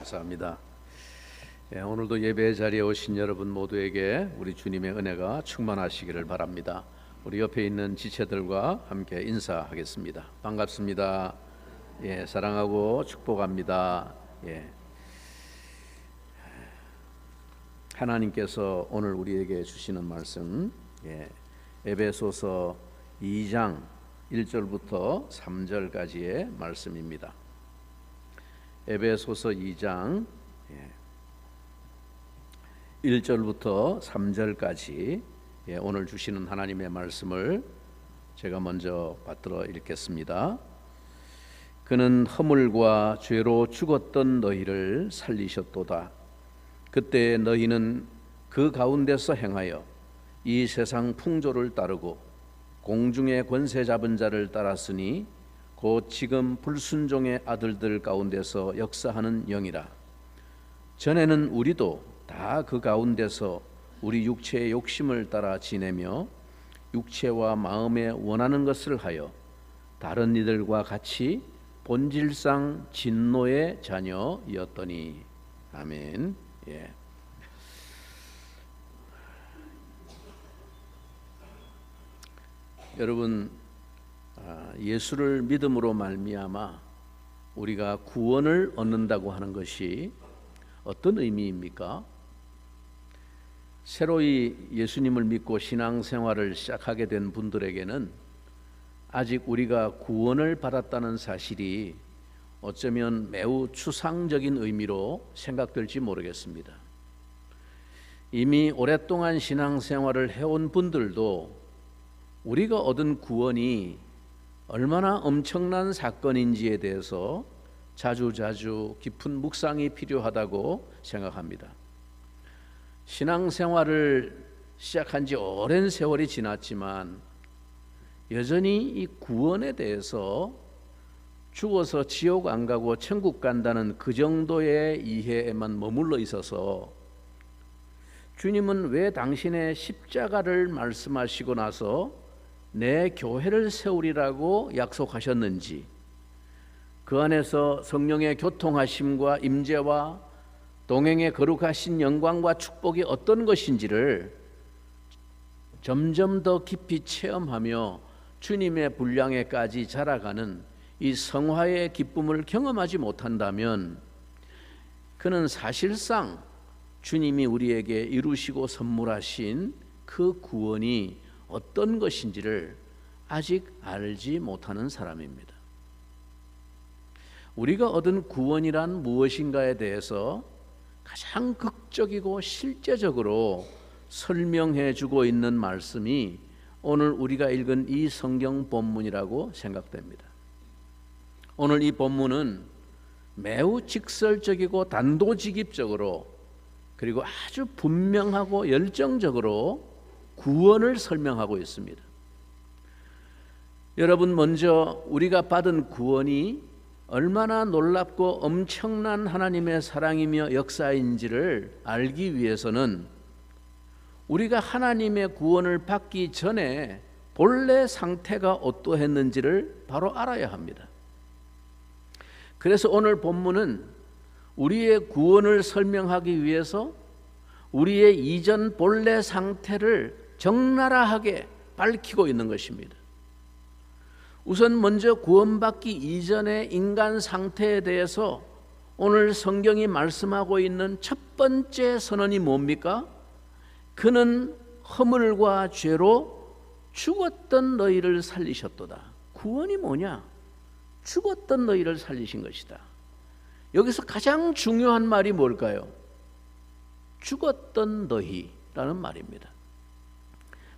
감사합니다. 오늘도 예배 자리에 오신 여러분 모두에게 우리 주님의 은혜가 충만하시기를 바랍니다. 우리 옆에 있는 지체들과 함께 인사하겠습니다. 반갑습니다. 사랑하고 축복합니다. 하나님께서 오늘 우리에게 주시는 말씀, 에베소서 2장 1절부터 3절까지의 말씀입니다. 에베소서 2장 1절부터 3절까지 오늘 주시는 하나님의 말씀을 제가 먼저 받들어 읽겠습니다. 그는 허물과 죄로 죽었던 너희를 살리셨도다. 그때 너희는 그 가운데서 행하여 이 세상 풍조를 따르고 공중의 권세 잡은 자를 따랐으니 곧 지금 불순종의 아들들 가운데서 역사하는 영이라. 전에는 우리도 다 그 가운데서 우리 육체의 욕심을 따라 지내며 육체와 마음에 원하는 것을 하여 다른 이들과 같이 본질상 진노의 자녀였더니. 아멘. 여러분, 예수를 믿음으로 말미암아 우리가 구원을 얻는다고 하는 것이 어떤 의미입니까? 새로이 예수님을 믿고 신앙생활을 시작하게 된 분들에게는 아직 우리가 구원을 받았다는 사실이 어쩌면 매우 추상적인 의미로 생각될지 모르겠습니다. 이미 오랫동안 신앙생활을 해온 분들도 우리가 얻은 구원이 얼마나 엄청난 사건인지에 대해서 자주자주 깊은 묵상이 필요하다고 생각합니다. 신앙생활을 시작한 지 오랜 세월이 지났지만 여전히 이 구원에 대해서 죽어서 지옥 안 가고 천국 간다는 그 정도의 이해에만 머물러 있어서 주님은 왜 당신의 십자가를 말씀하시고 나서 내 교회를 세우리라고 약속하셨는지, 그 안에서 성령의 교통하심과 임재와 동행의 거룩하신 영광과 축복이 어떤 것인지를 점점 더 깊이 체험하며 주님의 분량에까지 자라가는 이 성화의 기쁨을 경험하지 못한다면 그는 사실상 주님이 우리에게 이루시고 선물하신 그 구원이 어떤 것인지를 아직 알지 못하는 사람입니다. 우리가 얻은 구원이란 무엇인가에 대해서 가장 극적이고 실제적으로 설명해 주고 있는 말씀이 오늘 우리가 읽은 이 성경 본문이라고 생각됩니다. 오늘 이 본문은 매우 직설적이고 단도직입적으로 그리고 아주 분명하고 열정적으로 구원을 설명하고 있습니다. 여러분, 먼저 우리가 받은 구원이 얼마나 놀랍고 엄청난 하나님의 사랑이며 역사인지를 알기 위해서는 우리가 하나님의 구원을 받기 전에 본래 상태가 어떠했는지를 바로 알아야 합니다. 그래서 오늘 본문은 우리의 구원을 설명하기 위해서 우리의 이전 본래 상태를 적나라하게 밝히고 있는 것입니다. 우선 먼저 구원받기 이전의 인간 상태에 대해서 오늘 성경이 말씀하고 있는 첫 번째 선언이 뭡니까? 그는 허물과 죄로 죽었던 너희를 살리셨도다. 구원이 뭐냐? 죽었던 너희를 살리신 것이다. 여기서 가장 중요한 말이 뭘까요? 죽었던 너희라는 말입니다.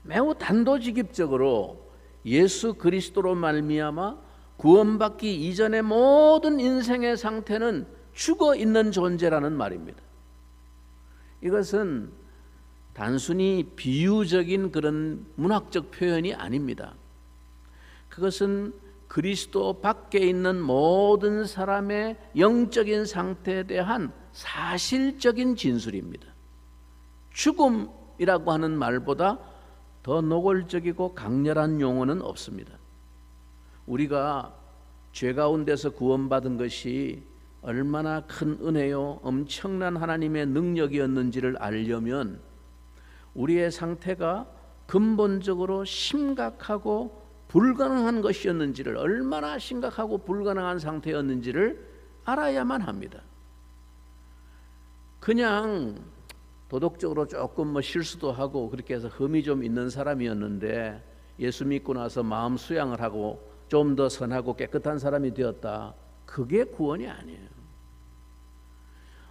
매우 단도직입적으로 예수 그리스도로 말미암아 구원받기 이전의 모든 인생의 상태는 죽어 있는 존재라는 말입니다. 이것은 단순히 비유적인 그런 문학적 표현이 아닙니다. 그것은 그리스도 밖에 있는 모든 사람의 영적인 상태에 대한 사실적인 진술입니다. 죽음이라고 하는 말보다 더 노골적이고 강렬한 용어는 없습니다. 우리가 죄 가운데서 구원받은 것이 얼마나 큰 은혜요, 엄청난 하나님의 능력이었는지를 알려면 우리의 상태가 근본적으로 심각하고 불가능한 것이었는지를, 얼마나 심각하고 불가능한 상태였는지를 알아야만 합니다. 그냥 도덕적으로 조금 실수도 하고 그렇게 해서 흠이 좀 있는 사람이었는데 예수 믿고 나서 마음 수양을 하고 좀 더 선하고 깨끗한 사람이 되었다. 그게 구원이 아니에요.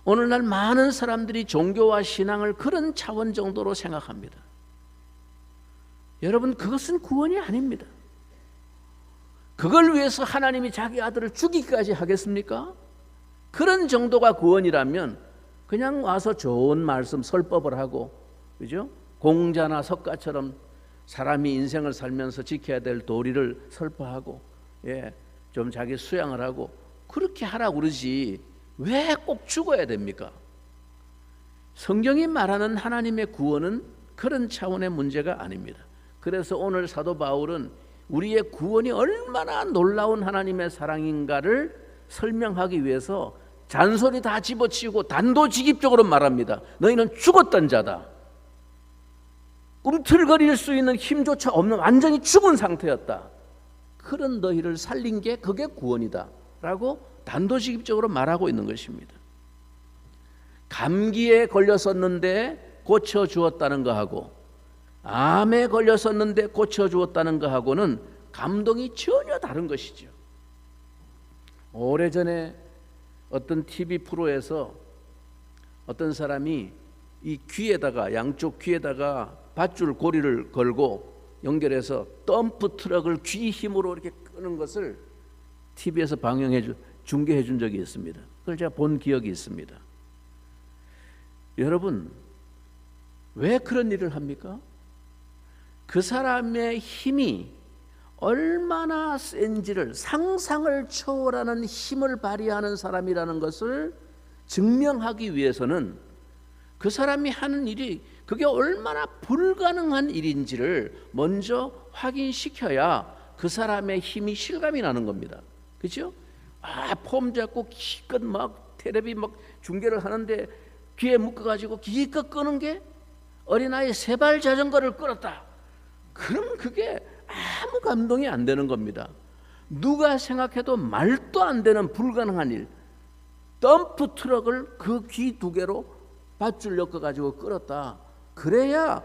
오늘날 많은 사람들이 종교와 신앙을 그런 차원 정도로 생각합니다. 여러분, 그것은 구원이 아닙니다. 그걸 위해서 하나님이 자기 아들을 죽이기까지 하겠습니까? 그런 정도가 구원이라면 그냥 와서 좋은 말씀 설법을 하고, 그죠? 공자나 석가처럼 사람이 인생을 살면서 지켜야 될 도리를 설파하고, 좀 자기 수양을 하고 그렇게 하라고 그러지 왜 꼭 죽어야 됩니까? 성경이 말하는 하나님의 구원은 그런 차원의 문제가 아닙니다. 그래서 오늘 사도 바울은 우리의 구원이 얼마나 놀라운 하나님의 사랑인가를 설명하기 위해서 잔소리 다 집어치우고 단도직입적으로 말합니다. 너희는 죽었던 자다. 꿈틀거릴 수 있는 힘조차 없는 완전히 죽은 상태였다. 그런 너희를 살린 게 그게 구원이다 라고 단도직입적으로 말하고 있는 것입니다. 감기에 걸렸었는데 고쳐주었다는 거하고 암에 걸렸었는데 고쳐주었다는 거하고는 감동이 전혀 다른 것이죠. 오래전에 어떤 TV 프로에서 어떤 사람이 이 귀에다가, 양쪽 귀에다가 밧줄 고리를 걸고 연결해서 덤프 트럭을 귀 힘으로 이렇게 끄는 것을 TV에서 중계해 준 적이 있습니다. 그걸 제가 본 기억이 있습니다. 여러분, 왜 그런 일을 합니까? 그 사람의 힘이 얼마나 센지를, 상상을 초월하는 힘을 발휘하는 사람이라는 것을 증명하기 위해서는 그 사람이 하는 일이 그게 얼마나 불가능한 일인지를 먼저 확인시켜야 그 사람의 힘이 실감이 나는 겁니다. 그렇죠? 폼 잡고 기껏 막 텔레비 막 중계를 하는데 귀에 묶어가지고 기껏 끄는 게 어린아이 세발 자전거를 끌었다. 그럼 그게 아무 감동이 안 되는 겁니다. 누가 생각해도 말도 안 되는 불가능한 일, 덤프 트럭을 그 귀 두 개로 밧줄 엮어가지고 끌었다. 그래야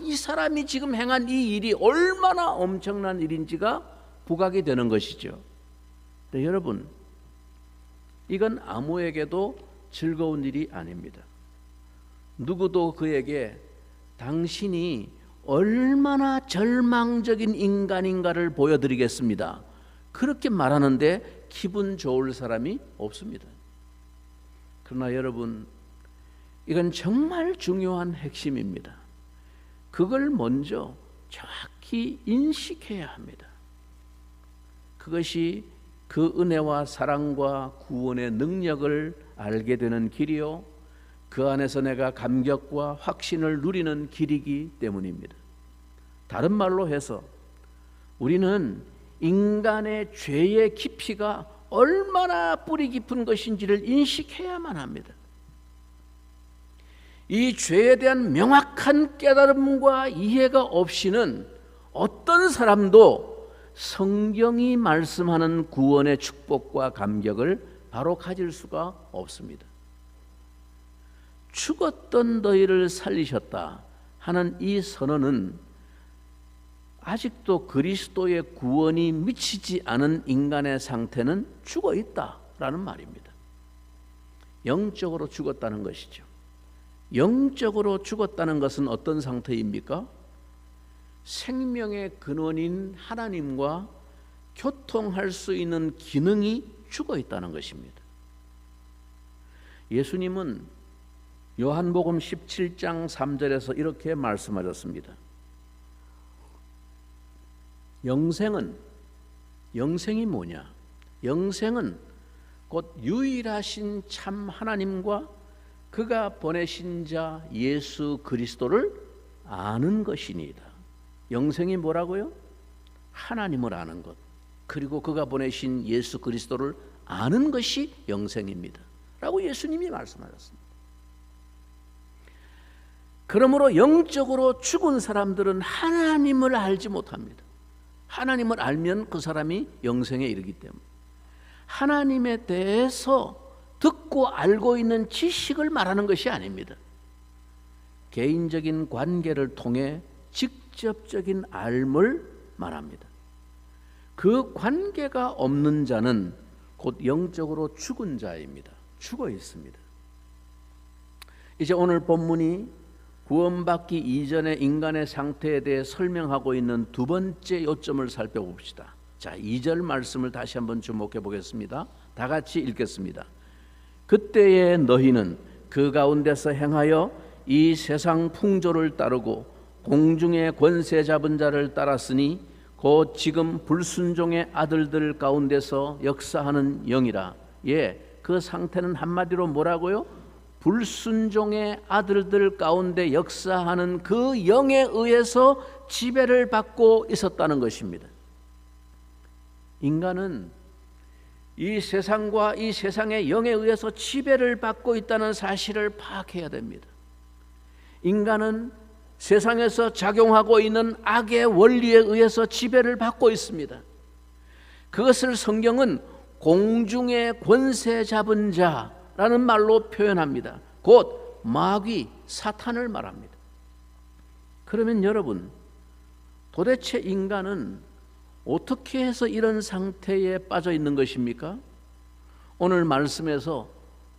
이 사람이 지금 행한 이 일이 얼마나 엄청난 일인지가 부각이 되는 것이죠. 네, 여러분, 이건 아무에게도 즐거운 일이 아닙니다. 누구도 그에게 당신이 얼마나 절망적인 인간인가를 보여드리겠습니다, 그렇게 말하는데 기분 좋을 사람이 없습니다. 그러나 여러분, 이건 정말 중요한 핵심입니다. 그걸 먼저 정확히 인식해야 합니다. 그것이 그 은혜와 사랑과 구원의 능력을 알게 되는 길이요, 그 안에서 내가 감격과 확신을 누리는 길이기 때문입니다. 다른 말로 해서 우리는 인간의 죄의 깊이가 얼마나 뿌리 깊은 것인지를 인식해야만 합니다. 이 죄에 대한 명확한 깨달음과 이해가 없이는 어떤 사람도 성경이 말씀하는 구원의 축복과 감격을 바로 가질 수가 없습니다. 죽었던 너희를 살리셨다 하는 이 선언은 아직도 그리스도의 구원이 미치지 않은 인간의 상태는 죽어 있다라는 말입니다. 영적으로 죽었다는 것이죠. 영적으로 죽었다는 것은 어떤 상태입니까? 생명의 근원인 하나님과 교통할 수 있는 기능이 죽어 있다는 것입니다. 예수님은 요한복음 17장 3절에서 이렇게 말씀하셨습니다. 영생이 뭐냐? 영생은 곧 유일하신 참 하나님과 그가 보내신 자 예수 그리스도를 아는 것이니이다. 영생이 뭐라고요? 하나님을 아는 것, 그리고 그가 보내신 예수 그리스도를 아는 것이 영생입니다 라고 예수님이 말씀하셨습니다. 그러므로 영적으로 죽은 사람들은 하나님을 알지 못합니다. 하나님을 알면 그 사람이 영생에 이르기 때문에 하나님에 대해서 듣고 알고 있는 지식을 말하는 것이 아닙니다. 개인적인 관계를 통해 직접적인 알을 말합니다. 그 관계가 없는 자는 곧 영적으로 죽은 자입니다. 죽어 있습니다. 이제 오늘 본문이 구원받기 이전의 인간의 상태에 대해 설명하고 있는 두 번째 요점을 살펴봅시다. 자, 2절 말씀을 다시 한번 주목해 보겠습니다. 다 같이 읽겠습니다. 그때에 너희는 그 가운데서 행하여 이 세상 풍조를 따르고 공중의 권세 잡은 자를 따랐으니 곧 지금 불순종의 아들들 가운데서 역사하는 영이라. 예, 그 상태는 한마디로 뭐라고요? 불순종의 아들들 가운데 역사하는 그 영에 의해서 지배를 받고 있었다는 것입니다. 인간은 이 세상과 이 세상의 영에 의해서 지배를 받고 있다는 사실을 파악해야 됩니다. 인간은 세상에서 작용하고 있는 악의 원리에 의해서 지배를 받고 있습니다. 그것을 성경은 공중의 권세 잡은 자라는 말로 표현합니다. 곧 마귀, 사탄을 말합니다. 그러면 여러분, 도대체 인간은 어떻게 해서 이런 상태에 빠져 있는 것입니까? 오늘 말씀에서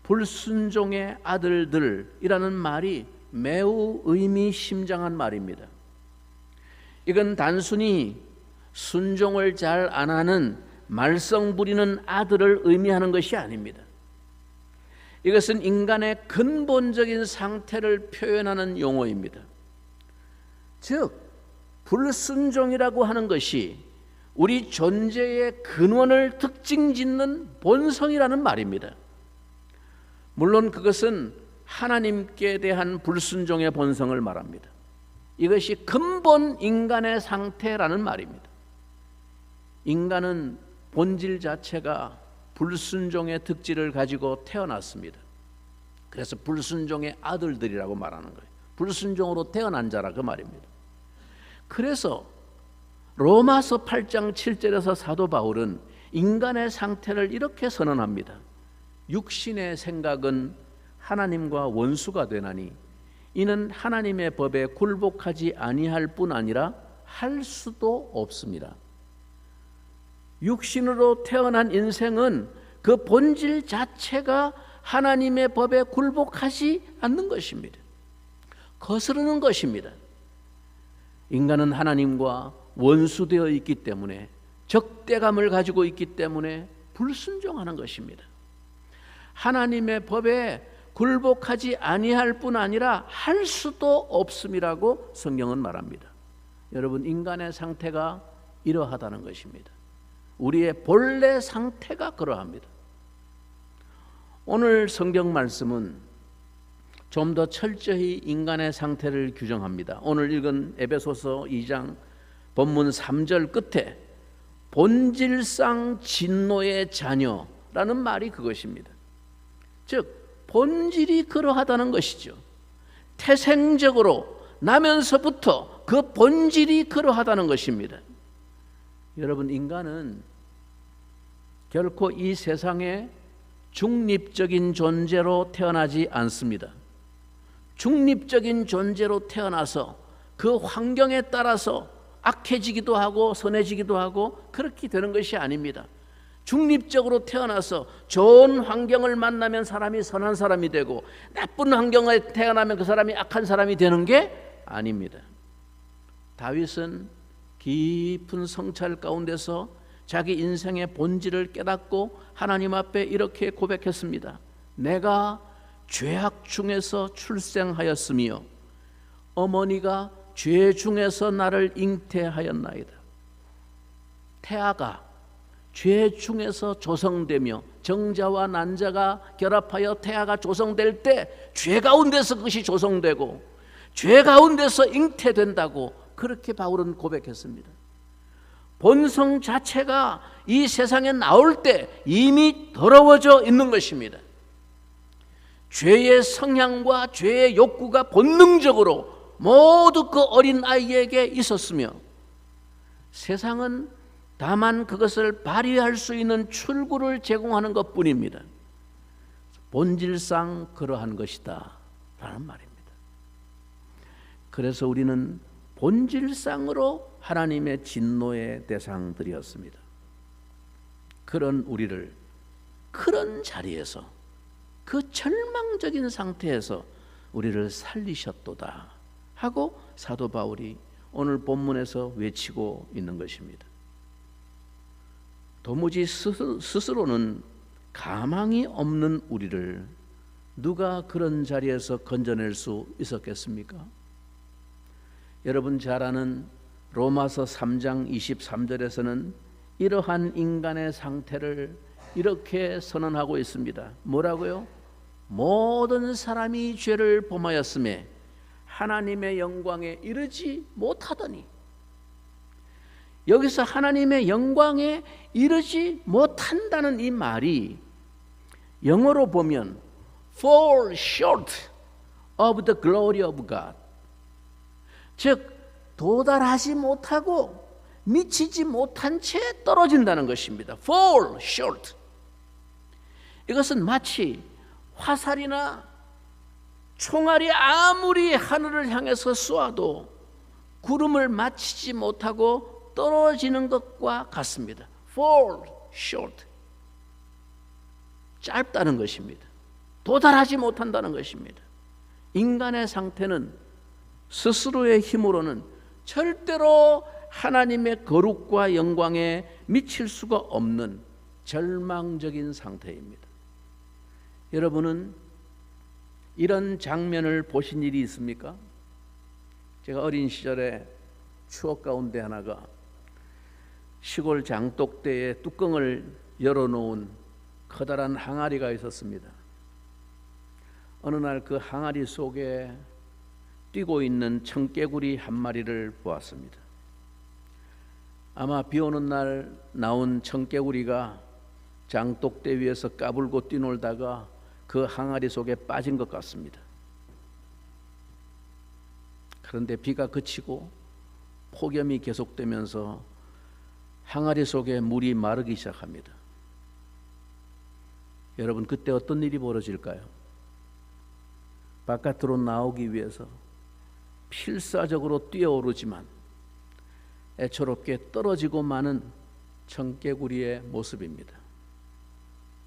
불순종의 아들들이라는 말이 매우 의미심장한 말입니다. 이건 단순히 순종을 잘 안 하는 말썽 부리는 아들을 의미하는 것이 아닙니다. 이것은 인간의 근본적인 상태를 표현하는 용어입니다. 즉, 불순종이라고 하는 것이 우리 존재의 근원을 특징짓는 본성이라는 말입니다. 물론 그것은 하나님께 대한 불순종의 본성을 말합니다. 이것이 근본 인간의 상태라는 말입니다. 인간은 본질 자체가 불순종의 특질을 가지고 태어났습니다. 그래서 불순종의 아들들이라고 말하는 거예요. 불순종으로 태어난 자라 그 말입니다. 그래서 로마서 8장 7절에서 사도 바울은 인간의 상태를 이렇게 선언합니다. 육신의 생각은 하나님과 원수가 되나니 이는 하나님의 법에 굴복하지 아니할 뿐 아니라 할 수도 없습니다. 육신으로 태어난 인생은 그 본질 자체가 하나님의 법에 굴복하지 않는 것입니다. 거스르는 것입니다. 인간은 하나님과 원수되어 있기 때문에, 적대감을 가지고 있기 때문에 불순종하는 것입니다. 하나님의 법에 굴복하지 아니할 뿐 아니라 할 수도 없음이라고 성경은 말합니다. 여러분, 인간의 상태가 이러하다는 것입니다. 우리의 본래 상태가 그러합니다. 오늘 성경 말씀은 좀 더 철저히 인간의 상태를 규정합니다. 오늘 읽은 에베소서 2장 본문 3절 끝에 본질상 진노의 자녀라는 말이 그것입니다. 즉 본질이 그러하다는 것이죠. 태생적으로 나면서부터 그 본질이 그러하다는 것입니다. 여러분, 인간은 결코 이 세상에 중립적인 존재로 태어나지 않습니다. 중립적인 존재로 태어나서 그 환경에 따라서 악해지기도 하고 선해지기도 하고 그렇게 되는 것이 아닙니다. 중립적으로 태어나서 좋은 환경을 만나면 사람이 선한 사람이 되고 나쁜 환경에 태어나면 그 사람이 악한 사람이 되는 게 아닙니다. 다윗은 깊은 성찰 가운데서 자기 인생의 본질을 깨닫고 하나님 앞에 이렇게 고백했습니다. 내가 죄악 중에서 출생하였으며 어머니가 죄 중에서 나를 잉태하였나이다. 태아가 죄 중에서 조성되며 정자와 난자가 결합하여 태아가 조성될 때 죄 가운데서 그것이 조성되고 죄 가운데서 잉태된다고 그렇게 바울은 고백했습니다. 본성 자체가 이 세상에 나올 때 이미 더러워져 있는 것입니다. 죄의 성향과 죄의 욕구가 본능적으로 모두 그 어린 아이에게 있었으며 세상은 다만 그것을 발휘할 수 있는 출구를 제공하는 것뿐입니다. 본질상 그러한 것이다 라는 말입니다. 그래서 우리는 본질상으로 하나님의 진노의 대상들이었습니다. 그런 우리를 그런 자리에서, 그 절망적인 상태에서 우리를 살리셨도다 하고 사도 바울이 오늘 본문에서 외치고 있는 것입니다. 도무지 스스로는 가망이 없는 우리를 누가 그런 자리에서 건져낼 수 있었겠습니까? 여러분 잘 아는 로마서 3장 23절에서는 이러한 인간의 상태를 이렇게 선언하고 있습니다. 뭐라고요? 모든 사람이 죄를 범하였음에 하나님의 영광에 이르지 못하더니, 여기서 하나님의 영광에 이르지 못한다는 이 말이 영어로 보면 fall short of the glory of God, 즉 도달하지 못하고 미치지 못한 채 떨어진다는 것입니다. fall short. 이것은 마치 화살이나 총알이 아무리 하늘을 향해서 쏘아도 구름을 맞히지 못하고 떨어지는 것과 같습니다. fall short. 짧다는 것입니다. 도달하지 못한다는 것입니다. 인간의 상태는 스스로의 힘으로는 절대로 하나님의 거룩과 영광에 미칠 수가 없는 절망적인 상태입니다. 여러분은 이런 장면을 보신 일이 있습니까? 제가 어린 시절에 추억 가운데 하나가 시골 장독대에 뚜껑을 열어놓은 커다란 항아리가 있었습니다. 어느 날 그 항아리 속에 뛰고 있는 청개구리 한 마리를 보았습니다. 아마 비 오는 날 나온 청개구리가 장독대 위에서 까불고 뛰놀다가 그 항아리 속에 빠진 것 같습니다. 그런데 비가 그치고 폭염이 계속되면서 항아리 속에 물이 마르기 시작합니다. 여러분, 그때 어떤 일이 벌어질까요? 바깥으로 나오기 위해서 필사적으로 뛰어오르지만 애처롭게 떨어지고 마는 청개구리의 모습입니다.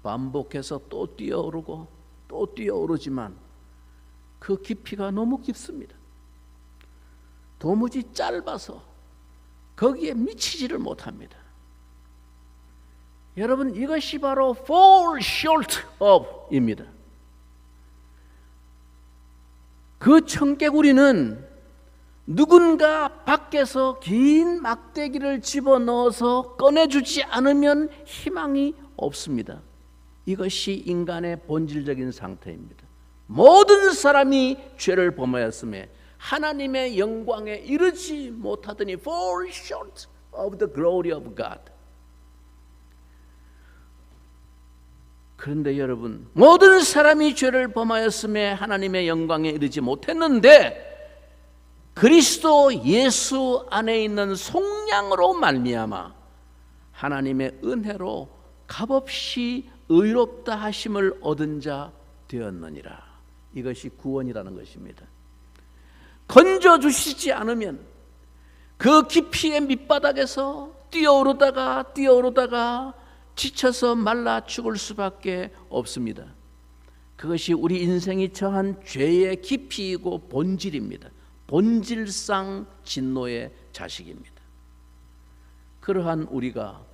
반복해서 또 뛰어오르고 또 뛰어오르지만 그 깊이가 너무 깊습니다. 도무지 짧아서 거기에 미치지를 못합니다. 여러분, 이것이 바로 fall short of 입니다. 그 청개구리는 누군가 밖에서 긴 막대기를 집어넣어서 꺼내주지 않으면 희망이 없습니다. 이것이 인간의 본질적인 상태입니다. 모든 사람이 죄를 범하였음에 하나님의 영광에 이르지 못하더니 fall short of the glory of God. 그런데 여러분, 모든 사람이 죄를 범하였음에 하나님의 영광에 이르지 못했는데 그리스도 예수 안에 있는 속량으로 말미암아 하나님의 은혜로 값없이 의롭다 하심을 얻은 자 되었느니라. 이것이 구원이라는 것입니다. 건져주시지 않으면 그 깊이의 밑바닥에서 뛰어오르다가 지쳐서 말라 죽을 수밖에 없습니다. 그것이 우리 인생이 처한 죄의 깊이이고 본질입니다. 본질상 진노의 자식입니다. 그러한 우리가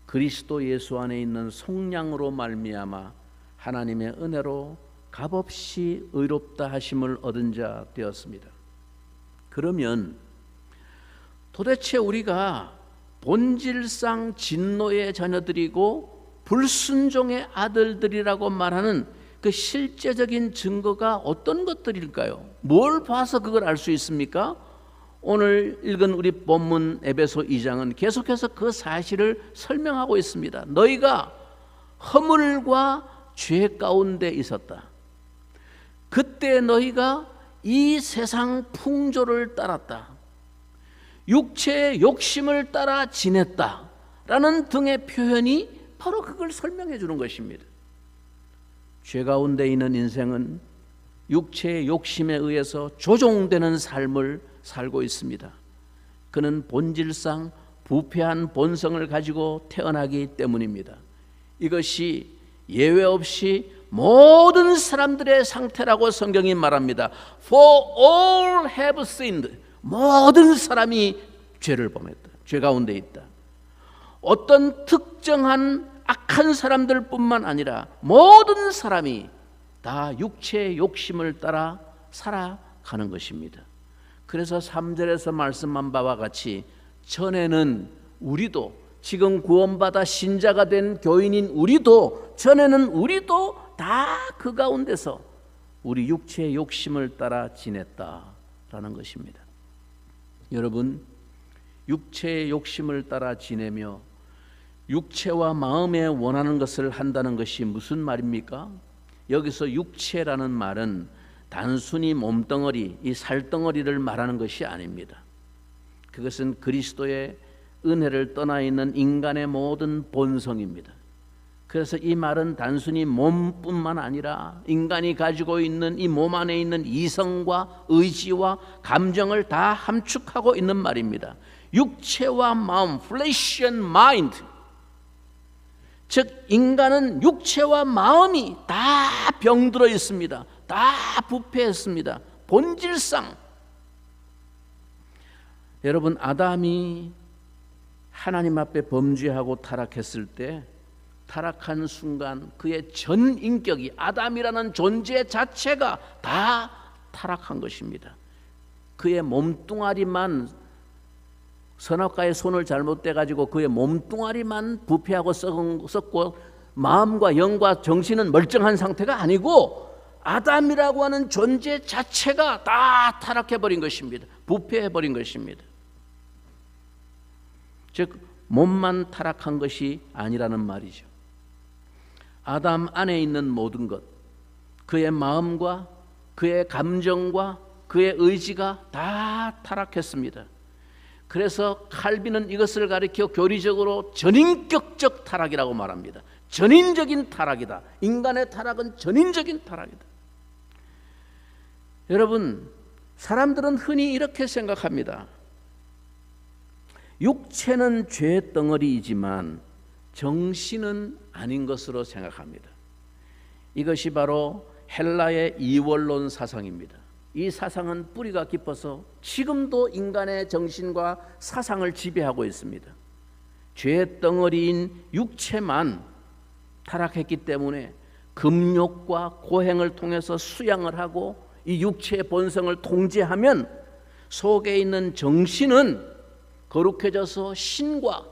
그리스도 예수 안에 있는 속량으로 말미암아 하나님의 은혜로 값없이 의롭다 하심을 얻은 자 되었습니다. 그러면 도대체 우리가 본질상 진노의 자녀들이고 불순종의 아들들이라고 말하는 그 실제적인 증거가 어떤 것들일까요? 뭘 봐서 그걸 알 수 있습니까? 오늘 읽은 우리 본문 에베소 2장은 계속해서 그 사실을 설명하고 있습니다. 너희가 허물과 죄 가운데 있었다. 그때 너희가 이 세상 풍조를 따랐다. 육체의 욕심을 따라 지냈다 라는 등의 표현이 바로 그걸 설명해 주는 것입니다. 죄 가운데 있는 인생은 육체의 욕심에 의해서 조종되는 삶을 살고 있습니다. 그는 본질상 부패한 본성을 가지고 태어나기 때문입니다. 이것이 예외 없이 모든 사람들의 상태라고 성경이 말합니다. For all have sinned. 모든 사람이 죄를 범했다. 죄 가운데 있다. 어떤 특정한 악한 사람들뿐만 아니라 모든 사람이 다 육체의 욕심을 따라 살아가는 것입니다. 그래서 3절에서 말씀한 바와 같이 전에는 우리도, 지금 구원받아 신자가 된 교인인 우리도, 전에는 우리도 다 그 가운데서 우리 육체의 욕심을 따라 지냈다라는 것입니다. 여러분, 육체의 욕심을 따라 지내며 육체와 마음에 원하는 것을 한다는 것이 무슨 말입니까? 여기서 육체라는 말은 단순히 몸덩어리, 이 살덩어리를 말하는 것이 아닙니다. 그것은 그리스도의 은혜를 떠나 있는 인간의 모든 본성입니다. 그래서 이 말은 단순히 몸뿐만 아니라 인간이 가지고 있는 이 몸 안에 있는 이성과 의지와 감정을 다 함축하고 있는 말입니다. 육체와 마음, flesh and mind, 즉 인간은 육체와 마음이 다 병들어 있습니다. 다 부패했습니다. 본질상. 여러분, 아담이 하나님 앞에 범죄하고 타락했을 때, 타락한 순간 그의 전 인격이, 아담이라는 존재 자체가 다 타락한 것입니다. 그의 몸뚱아리만, 선악과의 손을 잘못돼 가지고 그의 몸뚱아리만 부패하고 썩고 마음과 영과 정신은 멀쩡한 상태가 아니고 아담이라고 하는 존재 자체가 다 타락해 버린 것입니다. 부패해 버린 것입니다. 즉 몸만 타락한 것이 아니라는 말이죠. 아담 안에 있는 모든 것, 그의 마음과 그의 감정과 그의 의지가 다 타락했습니다. 그래서 칼빈은 이것을 가리켜 교리적으로 전인격적 타락이라고 말합니다. 전인적인 타락이다. 인간의 타락은 전인적인 타락이다. 여러분, 사람들은 흔히 이렇게 생각합니다. 육체는 죄 덩어리이지만 정신은 아닌 것으로 생각합니다. 이것이 바로 헬라의 이원론 사상입니다. 이 사상은 뿌리가 깊어서 지금도 인간의 정신과 사상을 지배하고 있습니다. 죄 덩어리인 육체만 타락했기 때문에 금욕과 고행을 통해서 수양을 하고 이 육체의 본성을 통제하면 속에 있는 정신은 거룩해져서 신과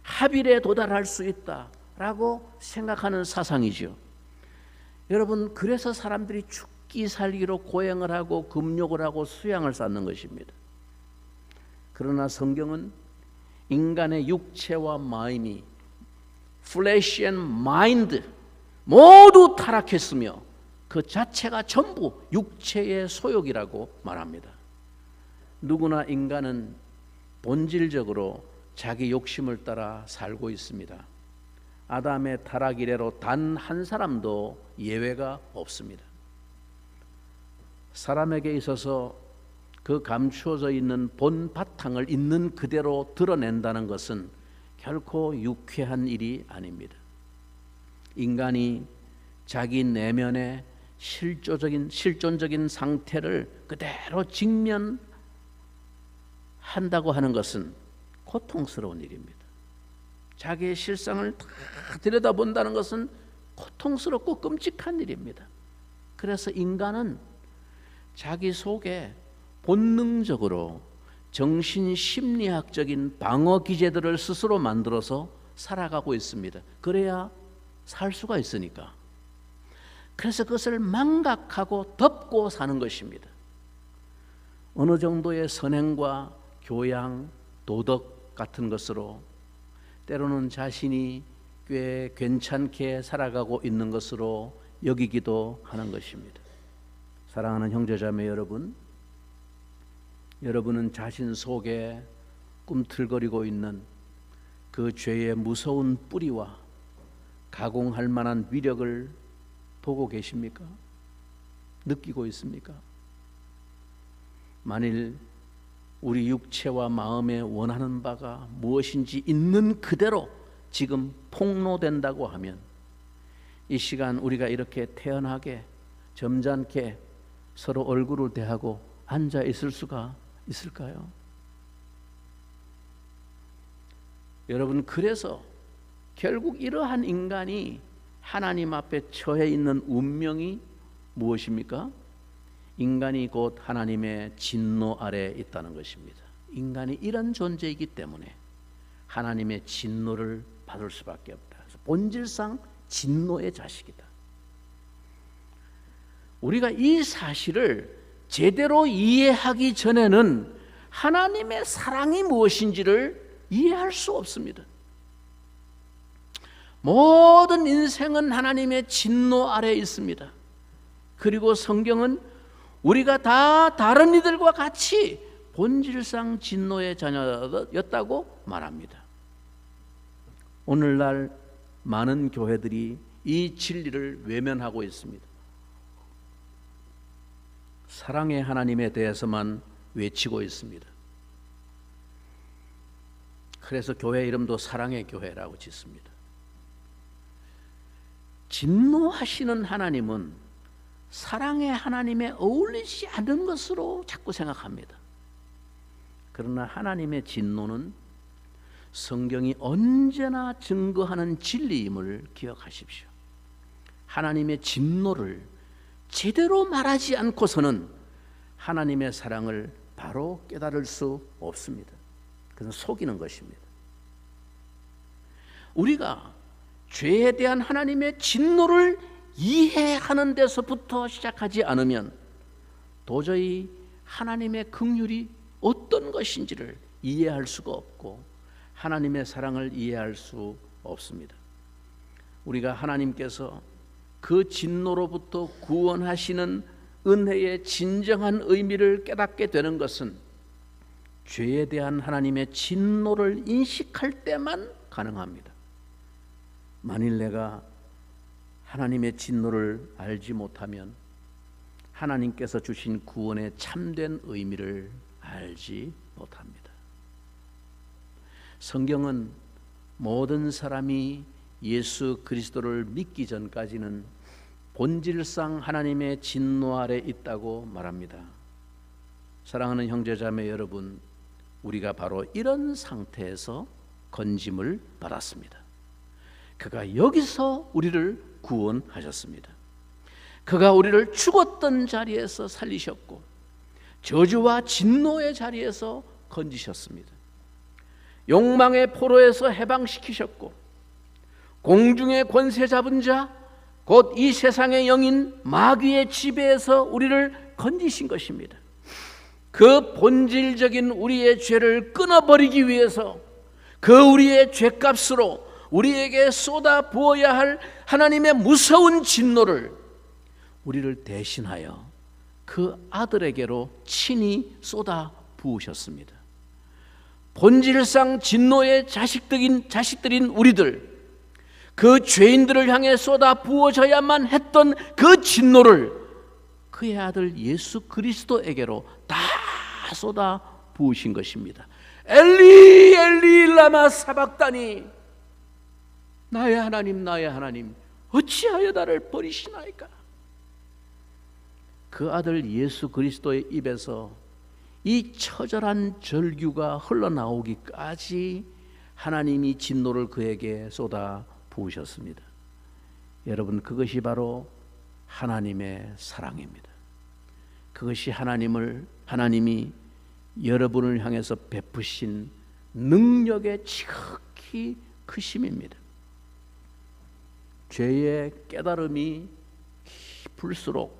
합일에 도달할 수 있다라고 생각하는 사상이죠. 여러분, 그래서 사람들이 죽기 살기로 고행을 하고 금욕을 하고 수양을 쌓는 것입니다. 그러나 성경은 인간의 육체와 마음이 flesh and mind 모두 타락했으며 그 자체가 전부 육체의 소욕이라고 말합니다. 누구나 인간은 본질적으로 자기 욕심을 따라 살고 있습니다. 아담의 타락 이래로 단 한 사람도 예외가 없습니다. 사람에게 있어서 그 감추어져 있는 본 바탕을 있는 그대로 드러낸다는 것은 결코 유쾌한 일이 아닙니다. 인간이 자기 내면의 실존적인 상태를 그대로 직면한다고 하는 것은 고통스러운 일입니다. 자기의 실상을 다 들여다본다는 것은 고통스럽고 끔찍한 일입니다. 그래서 인간은 자기 속에 본능적으로 정신심리학적인 방어 기제들을 스스로 만들어서 살아가고 있습니다. 그래야 살 수가 있으니까. 그래서 그것을 망각하고 덮고 사는 것입니다. 어느 정도의 선행과 교양, 도덕 같은 것으로 때로는 자신이 꽤 괜찮게 살아가고 있는 것으로 여기기도 하는 것입니다. 사랑하는 형제자매 여러분, 여러분은 자신 속에 꿈틀거리고 있는 그 죄의 무서운 뿌리와 가공할 만한 위력을 보고 계십니까? 느끼고 있습니까? 만일 우리 육체와 마음에 원하는 바가 무엇인지 있는 그대로 지금 폭로된다고 하면 이 시간 우리가 이렇게 태연하게 점잖게 서로 얼굴을 대하고 앉아 있을 수가 있을까요? 여러분, 그래서 결국 이러한 인간이 하나님 앞에 처해 있는 운명이 무엇입니까? 인간이 곧 하나님의 진노 아래에 있다는 것입니다. 인간이 이런 존재이기 때문에 하나님의 진노를 받을 수밖에 없다. 그래서 본질상 진노의 자식이다. 우리가 이 사실을 제대로 이해하기 전에는 하나님의 사랑이 무엇인지를 이해할 수 없습니다. 모든 인생은 하나님의 진노 아래에 있습니다. 그리고 성경은 우리가 다 다른 이들과 같이 본질상 진노의 자녀였다고 말합니다. 오늘날 많은 교회들이 이 진리를 외면하고 있습니다. 사랑의 하나님에 대해서만 외치고 있습니다. 그래서 교회 이름도 사랑의 교회라고 짓습니다. 진노하시는 하나님은 사랑의 하나님에 어울리지 않는 것으로 자꾸 생각합니다. 그러나 하나님의 진노는 성경이 언제나 증거하는 진리임을 기억하십시오. 하나님의 진노를 제대로 말하지 않고서는 하나님의 사랑을 바로 깨달을 수 없습니다. 그것은 속이는 것입니다. 우리가 죄에 대한 하나님의 진노를 이해하는 데서부터 시작하지 않으면 도저히 하나님의 긍휼이 어떤 것인지를 이해할 수가 없고 하나님의 사랑을 이해할 수 없습니다. 우리가 하나님께서 그 진노로부터 구원하시는 은혜의 진정한 의미를 깨닫게 되는 것은 죄에 대한 하나님의 진노를 인식할 때만 가능합니다. 만일 내가 하나님의 진노를 알지 못하면 하나님께서 주신 구원의 참된 의미를 알지 못합니다. 성경은 모든 사람이 예수 그리스도를 믿기 전까지는 본질상 하나님의 진노 아래 있다고 말합니다. 사랑하는 형제자매 여러분, 우리가 바로 이런 상태에서 건짐을 받았습니다. 그가 여기서 우리를 구원하셨습니다. 그가 우리를 죽었던 자리에서 살리셨고 저주와 진노의 자리에서 건지셨습니다. 욕망의 포로에서 해방시키셨고 공중의 권세 잡은 자 곧 이 세상의 영인 마귀의 지배에서 우리를 건지신 것입니다. 그 본질적인 우리의 죄를 끊어버리기 위해서 그 우리의 죄값으로 우리에게 쏟아 부어야 할 하나님의 무서운 진노를 우리를 대신하여 그 아들에게로 친히 쏟아 부으셨습니다. 본질상 진노의 자식들인 우리들, 그 죄인들을 향해 쏟아 부어져야만 했던 그 진노를 그의 아들 예수 그리스도에게로 다 쏟아 부으신 것입니다. 엘리 엘리 라마 사박다니, 나의 하나님 어찌하여 나를 버리시나이까. 그 아들 예수 그리스도의 입에서 이 처절한 절규가 흘러나오기까지 하나님이 진노를 그에게 쏟아 부으셨습니다. 여러분, 그것이 바로 하나님의 사랑입니다. 그것이 하나님이 여러분을 향해서 베푸신 능력의 지극히 크심입니다. 죄의 깨달음이 깊을수록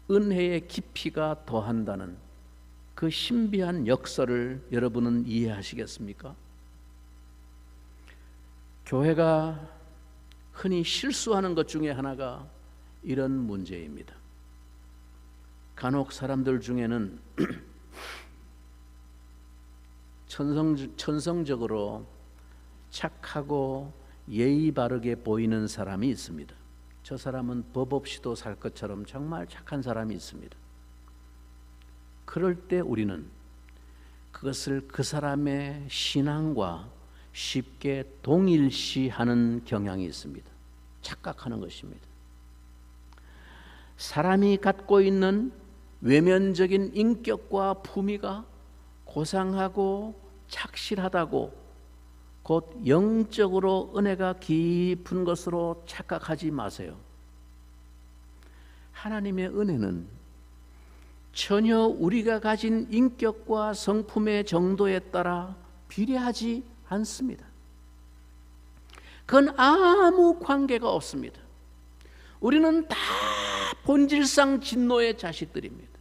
은혜의 깊이가 더한다는 그 신비한 역사를 여러분은 이해하시겠습니까? 교회가 흔히 실수하는 것 중에 하나가 이런 문제입니다. 간혹 사람들 중에는 천성적으로 착하고 예의 바르게 보이는 사람이 있습니다. 저 사람은 법 없이도 살 것처럼 정말 착한 사람이 있습니다. 그럴 때 우리는 그것을 그 사람의 신앙과 쉽게 동일시하는 경향이 있습니다. 착각하는 것입니다. 사람이 갖고 있는 외면적인 인격과 품위가 고상하고 착실하다고 곧 영적으로 은혜가 깊은 것으로 착각하지 마세요. 하나님의 은혜는 전혀 우리가 가진 인격과 성품의 정도에 따라 비례하지 않습니다. 그건 아무 관계가 없습니다. 우리는 다 본질상 진노의 자식들입니다.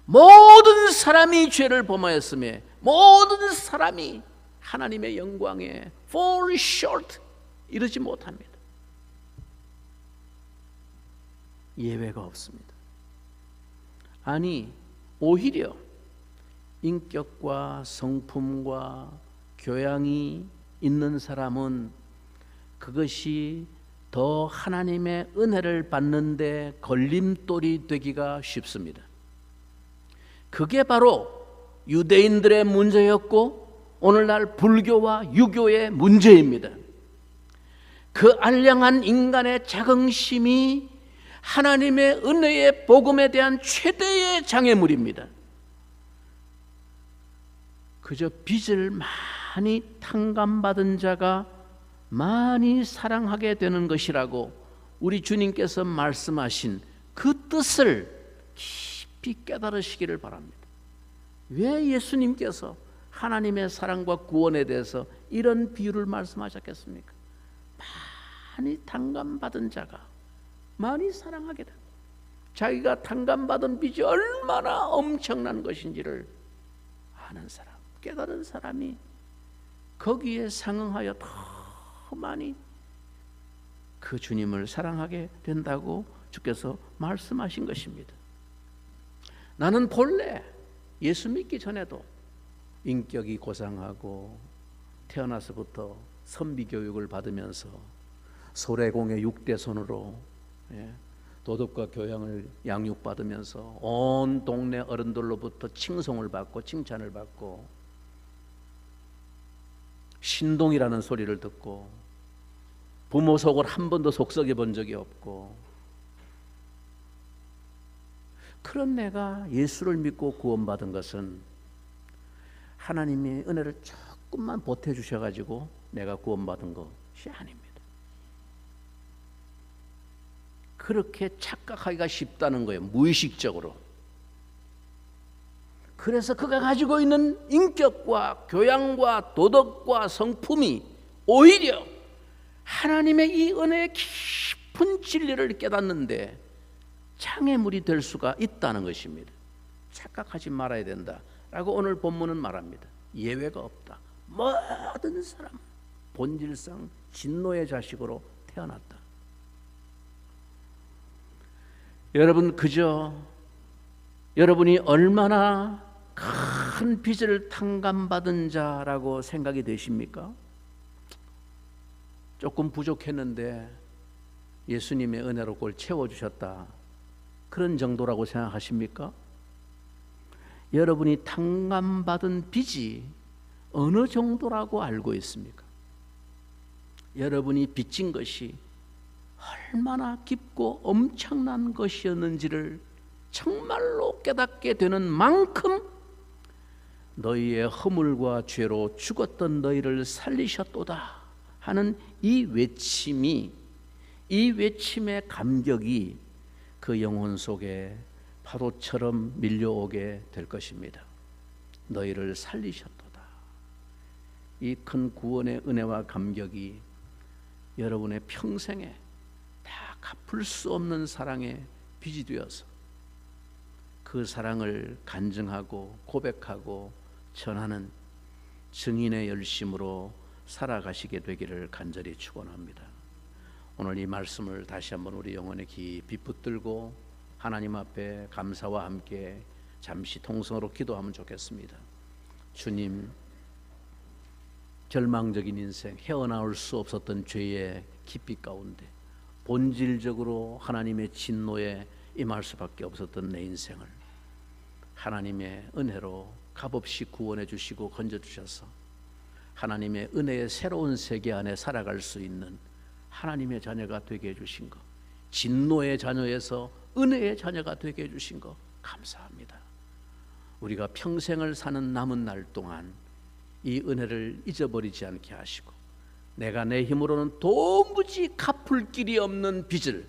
모든 사람이 죄를 범하였으며 모든 사람이 하나님의 영광에 fall short 이르지 못합니다. 예외가 없습니다. 아니 오히려 인격과 성품과 교양이 있는 사람은 그것이 더 하나님의 은혜를 받는데 걸림돌이 되기가 쉽습니다. 그게 바로 유대인들의 문제였고 오늘날 불교와 유교의 문제입니다. 그 알량한 인간의 자긍심이 하나님의 은혜의 복음에 대한 최대의 장애물입니다. 그저 빚을 많이 탕감받은 자가 많이 사랑하게 되는 것이라고 우리 주님께서 말씀하신 그 뜻을 깊이 깨달으시기를 바랍니다. 왜 예수님께서 하나님의 사랑과 구원에 대해서 이런 비유를 말씀하셨겠습니까? 많이 탕감받은 자가 많이 사랑하게 된다. 자기가 탕감받은 빚이 얼마나 엄청난 것인지를 아는 사람, 깨달은 사람이 거기에 상응하여 더 많이 그 주님을 사랑하게 된다고 주께서 말씀하신 것입니다. 나는 본래 예수 믿기 전에도 인격이 고상하고 태어나서부터 선비교육을 받으면서 소래공의 6대 손으로 도덕과 교양을 양육받으면서 온 동네 어른들로부터 칭송을 받고 칭찬을 받고 신동이라는 소리를 듣고 부모 속을 한 번도 속썩여 본 적이 없고 그런 내가 예수를 믿고 구원받은 것은 하나님의 은혜를 조금만 보태주셔가지고 내가 구원받은 것이 아닙니다. 그렇게 착각하기가 쉽다는 거예요. 무의식적으로. 그래서 그가 가지고 있는 인격과 교양과 도덕과 성품이 오히려 하나님의 이 은혜의 깊은 진리를 깨닫는데 장애물이 될 수가 있다는 것입니다. 착각하지 말아야 된다라고 오늘 본문은 말합니다. 예외가 없다. 모든 사람은 본질상 진노의 자식으로 태어났다. 여러분 그저 여러분이 얼마나 큰 빚을 탕감받은 자라고 생각이 되십니까? 조금 부족했는데 예수님의 은혜로 그걸 채워주셨다. 그런 정도라고 생각하십니까? 여러분이 탕감받은 빚이 어느 정도라고 알고 있습니까? 여러분이 빚진 것이 얼마나 깊고 엄청난 것이었는지를 정말로 깨닫게 되는 만큼 너희의 허물과 죄로 죽었던 너희를 살리셨도다 하는 이 외침의 감격이 그 영혼 속에 파도처럼 밀려오게 될 것입니다. 너희를 살리셨도다. 이 큰 구원의 은혜와 감격이 여러분의 평생에 다 갚을 수 없는 사랑의 빚이 되어서 그 그 사랑을 간증하고 고백하고 전하는 증인의 열심으로 살아가시게 되기를 간절히 축원합니다. 오늘 이 말씀을 다시 한번 우리 영혼에 깊이 붙들고 하나님 앞에 감사와 함께 잠시 통성으로 기도하면 좋겠습니다. 주님, 절망적인 인생, 헤어나올 수 없었던 죄의 깊이 가운데 본질적으로 하나님의 진노에 임할 수밖에 없었던 내 인생을 하나님의 은혜로 값없이 구원해 주시고 건져 주셔서 하나님의 은혜의 새로운 세계 안에 살아갈 수 있는 하나님의 자녀가 되게 해주신 것, 진노의 자녀에서 은혜의 자녀가 되게 해주신 것 감사합니다. 우리가 평생을 사는 남은 날 동안 이 은혜를 잊어버리지 않게 하시고 내가 내 힘으로는 도무지 갚을 길이 없는 빚을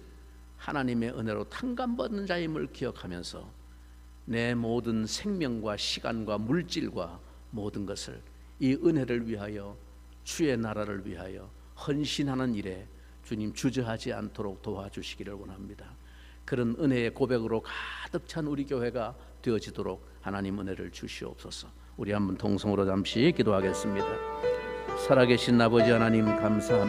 하나님의 은혜로 탕감받는 자임을 기억하면서 내 모든 생명과 시간과 물질과 모든 것을 이 은혜를 위하여 주의 나라를 위하여 헌신하는 일에 주님 주저하지 않도록 도와주시기를 원합니다. 그런 은혜의 고백으로 가득 찬 우리 교회가 되어지도록 하나님 은혜를 주시옵소서. 우리 한번 통성으로 잠시 기도하겠습니다. 살아계신 아버지 하나님 감사합니다.